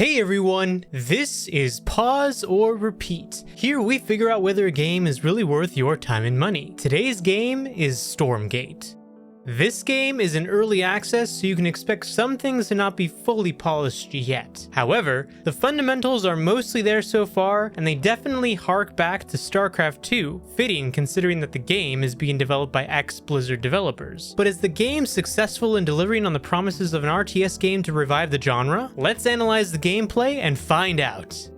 Hey everyone, this is Pause or Repeat. Here we figure out whether a game is really worth your time and money. Today's game is Stormgate. This game is in early access, so you can expect some things to not be fully polished yet. However, the fundamentals are mostly there so far, and they definitely hark back to Starcraft 2, fitting considering that the game is being developed by ex-Blizzard developers. But is the game successful in delivering on the promises of an RTS game to revive the genre? Let's analyze the gameplay and find out.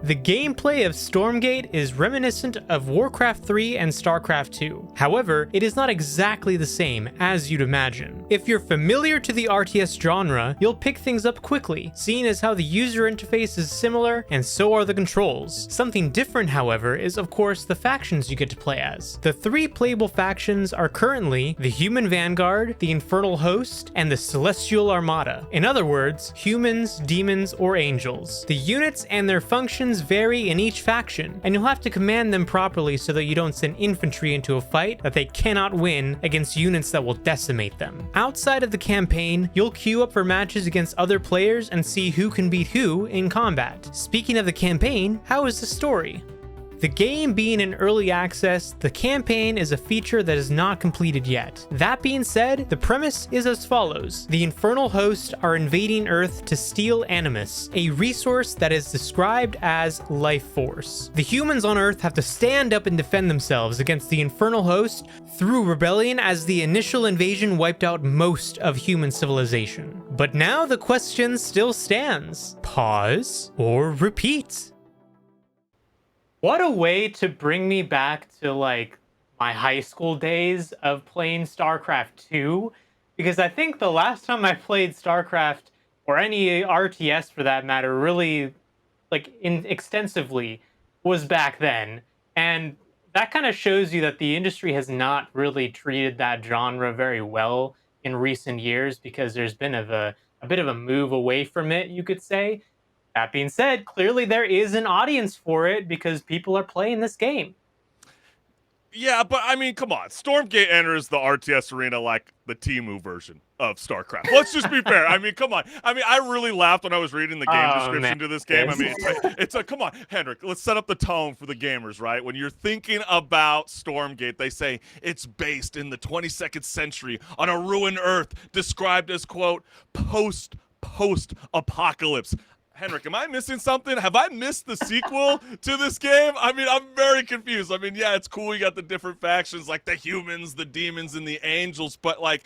The gameplay of Stormgate is reminiscent of Warcraft 3 and Starcraft 2. However, it is not exactly the same as you'd imagine. If you're familiar to the RTS genre, you'll pick things up quickly, seeing as how the user interface is similar and so are the controls. Something different, however, is of course the factions you get to play as. The three playable factions are currently the Human Vanguard, the Infernal Host, and the Celestial Armada. In other words, humans, demons, or angels. The units and their functions vary in each faction, and you'll have to command them properly so that you don't send infantry into a fight that they cannot win against units that will decimate them. Outside of the campaign, you'll queue up for matches against other players and see who can beat who in combat. Speaking of the campaign, how is the story? The game being in early access, the campaign is a feature that is not completed yet. That being said, the premise is as follows. The Infernal Host are invading Earth to steal Animus, a resource that is described as life force. The humans on Earth have to stand up and defend themselves against the Infernal Host through rebellion, as the initial invasion wiped out most of human civilization. But now the question still stands. Pause or repeat? What a way to bring me back to like my high school days of playing StarCraft 2, because I think the last time I played StarCraft, or any RTS for that matter, really extensively, was back then. And that kind of shows you that the industry has not really treated that genre very well in recent years, because there's been a bit of a move away from it, you could say. That being said, clearly there is an audience for it because people are playing this game. Yeah, but I mean, come on. Stormgate enters the RTS arena like the Temu version of StarCraft. Let's just be fair. I mean, come on. I mean, I really laughed when I was reading the game description to this game. I mean, come on, HenricK, let's set up the tone for the gamers, right? When you're thinking about Stormgate, they say it's based in the 22nd century on a ruined Earth, described as, quote, post-apocalypse. HenricK, am I missing something? Have I missed the sequel to this game? I mean, I'm very confused. I mean, yeah, it's cool. You got the different factions like the humans, the demons, and the angels, but like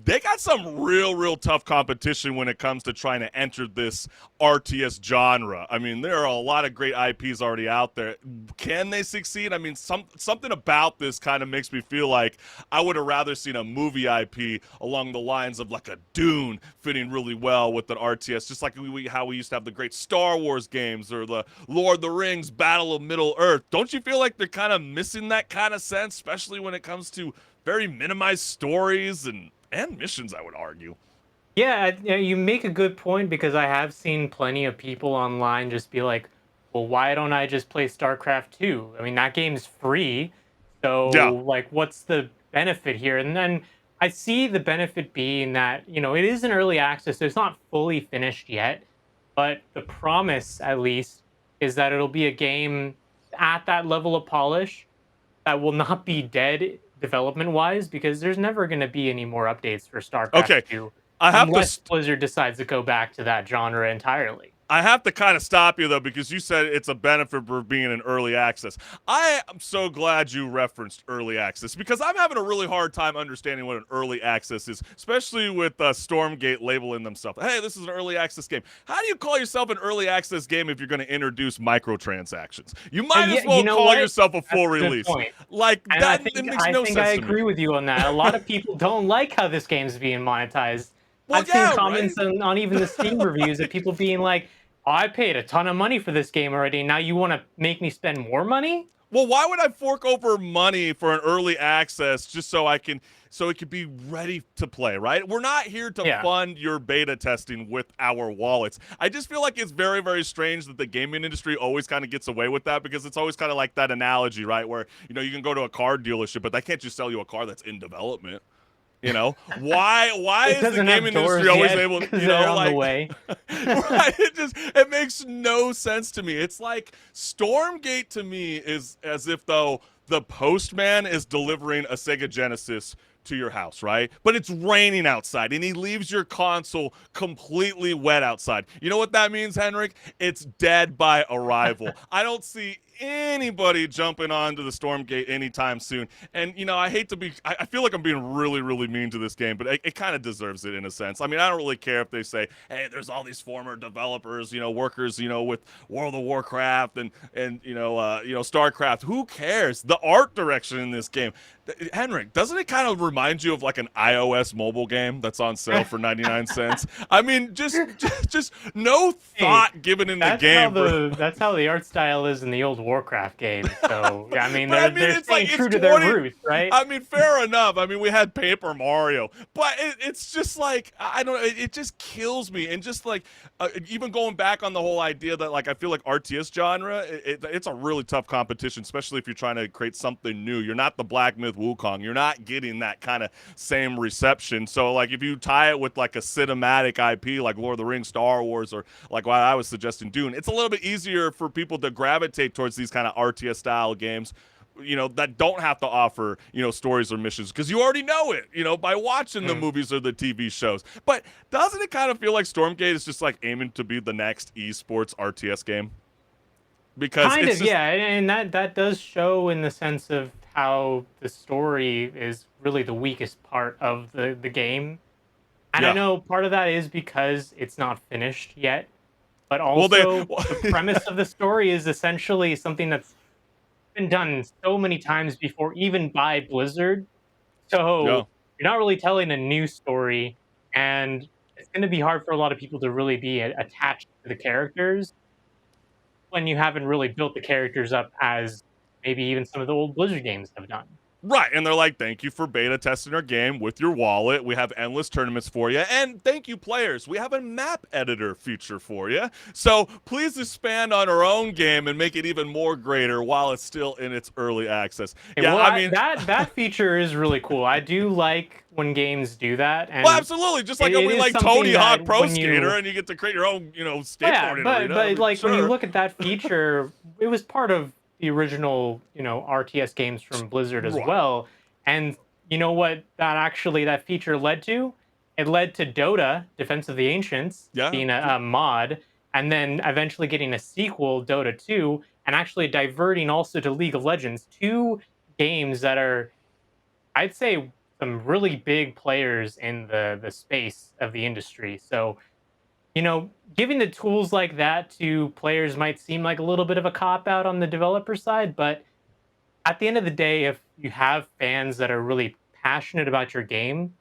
they got some real tough competition when it comes to trying to enter this RTS genre. I mean, there are a lot of great IPs already out there. Can they succeed? I mean, something about this kind of makes me feel like I would have rather seen a movie IP along the lines of like a Dune fitting really well with an RTS, just like how we used to have the great Star Wars games or the Lord of the Rings Battle of Middle-earth. Don't you feel like they're kind of missing that kind of sense, especially when it comes to very minimized stories and missions, I would argue? Yeah, you make a good point, because I have seen plenty of people online just be like, well, why don't I just play StarCraft 2? I mean, that game's free, so Yeah. like, what's the benefit here? And then I see the benefit being that, it is an early access, so it's not fully finished yet, but the promise, at least, is that it'll be a game at that level of polish that will not be dead development-wise, because there's never going to be any more updates for StarCraft 2 unless Blizzard decides to go back to that genre entirely. I have to kind of stop you, though, because you said it's a benefit for being in early access. I am so glad you referenced early access, because I'm having a really hard time understanding what an early access is, especially with Stormgate labeling themselves. Hey, this is an early access game. How do you call yourself an early access game if you're going to introduce microtransactions? You might as well call yourself a full release. Like, and that makes no sense to me. I agree with you on that. A lot of people don't like how this game's being monetized. Well, I've seen comments on even the Steam reviews of people being like, oh, I paid a ton of money for this game already. Now you want to make me spend more money? Well, why would I fork over money for an early access just so it could be ready to play, right? We're not here to fund your beta testing with our wallets. I just feel like it's very strange that the gaming industry always kind of gets away with that, because it's always kind of like that analogy, right? Where, you can go to a car dealership, but they can't just sell you a car that's in development. You know, why It is the doesn't have gaming industry doors always yet able to, because they're on the way. right? It makes no sense to me. It's like Stormgate to me is as if though the postman is delivering a Sega Genesis to your house, right? But it's raining outside and he leaves your console completely wet outside. You know what that means, Henrik? It's dead by arrival. I don't see anybody jumping onto the Stormgate anytime soon. And, you know, I hate to be, I feel like I'm being really, really mean to this game, but it kind of deserves it in a sense. I mean, I don't really care if they say, hey, there's all these former developers, you know, workers, you know, with World of Warcraft and Starcraft. Who cares? The art direction in this game. Henrik, doesn't it kind of remind you of like an iOS mobile game that's on sale for 99 cents? I mean, just no Hey, thought given in the game, bro. that's how the art style is in the old Warcraft games. So yeah, I mean But I mean, they're it's like staying it's true to their 20. roots, right? I mean, fair enough. I mean, we had Paper Mario, but it's just like I don't know. It just kills me. And just like even going back on the whole idea that like I feel like RTS genre, it's a really tough competition, especially if you're trying to create something new. You're not the Black Myth Wukong. You're not getting that kind of same reception. So like if you tie it with like a cinematic IP like Lord of the Rings, Star Wars, or like what I was suggesting Dune, it's a little bit easier for people to gravitate towards these kind of RTS style games, you know, that don't have to offer, you know, stories or missions because you already know it, you know, by watching the Mm. movies or the TV shows. But doesn't it kind of feel like Stormgate is just like aiming to be the next esports RTS game? Because Kind it's of, just yeah, and that does show in the sense of how the story is really the weakest part of the game. And I yeah. know part of that is because it's not finished yet, but Well, they also well, the premise of the story is essentially something that's been done so many times before, even by Blizzard. yeah. So you're not really telling a new story, and it's going to be hard for a lot of people to really be attached to the characters when you haven't really built the characters up as maybe even some of the old Blizzard games have done. Right. And they're like, thank you for beta testing our game with your wallet. We have endless tournaments for you. And thank you, players. We have a map editor feature for you. So please expand on our own game and make it even more greater while it's still in its early access. Okay, Yeah, well, I mean, that feature is really cool. I do like when games do that, well, and absolutely. Just like it, when it we is like Tony something that Hawk Pro when Skater you and you get to create your own, you know, well, yeah, skateboarding arena. I but mean, like when you sure. look at that feature, it was part of the original, RTS games from Blizzard as Right. well. And you know what that feature led to? It led to Dota, Defense of the Ancients, Yeah. being a mod, and then eventually getting a sequel, Dota 2, and actually diverting also to League of Legends, two games that are, I'd say, some really big players in the space of the industry. So giving the tools like that to players might seem like a little bit of a cop out on the developer side, but at the end of the day, if you have fans that are really passionate about your game,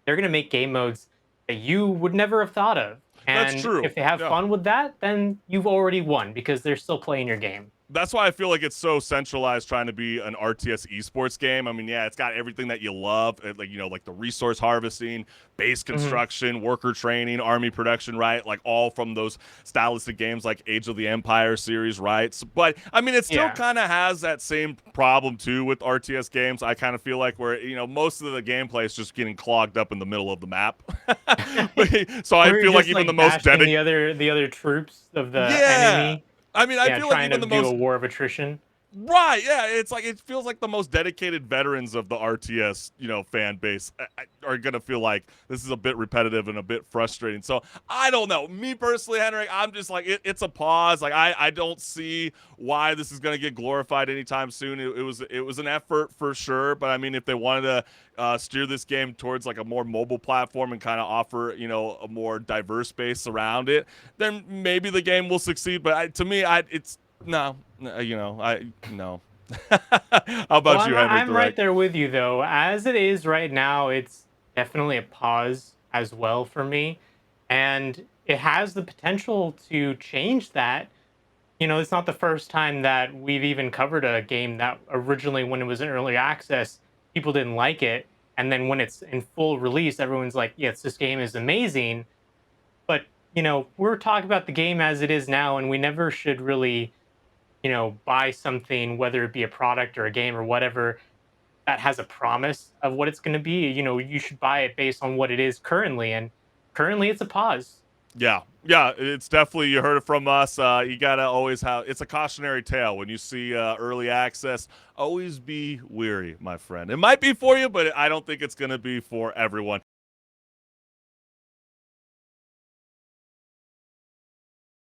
they're going to make game modes that you would never have thought of. That's And true. if they have Yeah. fun with that, then you've already won because they're still playing your game. That's why I feel like it's so centralized trying to be an RTS esports game. I mean, yeah, it's got everything that you love, like, you know, like the resource harvesting, base Mhm. construction, worker training, army production, right? Like all from those stylistic games like Age of the Empire series, right? But I mean, it still Yeah. kind of has that same problem too with RTS games. I kind of feel like where, you know, most of the gameplay is just getting clogged up in the middle of the map. So I Where you're feel like just even the like most bashing dedicated, the other troops of the yeah. enemy. I mean, I Yeah, feel like trying even to the do a most war of attrition. right, yeah, it's like it feels like the most dedicated veterans of the RTS, you know, fan base are gonna feel like this is a bit repetitive and a bit frustrating. So I don't know. Me personally, Henrik, I'm just like it's a pause. Like I don't see why this is gonna get glorified anytime soon. It was an effort for sure, but I mean, if they wanted to steer this game towards like a more mobile platform and kind of offer, you know, a more diverse base around it, then maybe the game will succeed. But to me, it's no, you know, I no. How Well, about you, Henrik The I'm WrecK? right there with you though. As it is right now, it's definitely a pause as well for me, and it has the potential to change that. It's not the first time that we've even covered a game that originally, when it was in early access, people didn't like it, and then when it's in full release, everyone's like, "Yes, this game is amazing." But we're talking about the game as it is now, and we never should really buy something, whether it be a product or a game or whatever, that has a promise of what it's going to be, you should buy it based on what it is currently. And currently, it's a pause. Yeah, yeah, it's definitely, you heard it from us. You gotta always have, it's a cautionary tale when you see early access. Always be weary, my friend. It might be for you, but I don't think it's gonna be for everyone.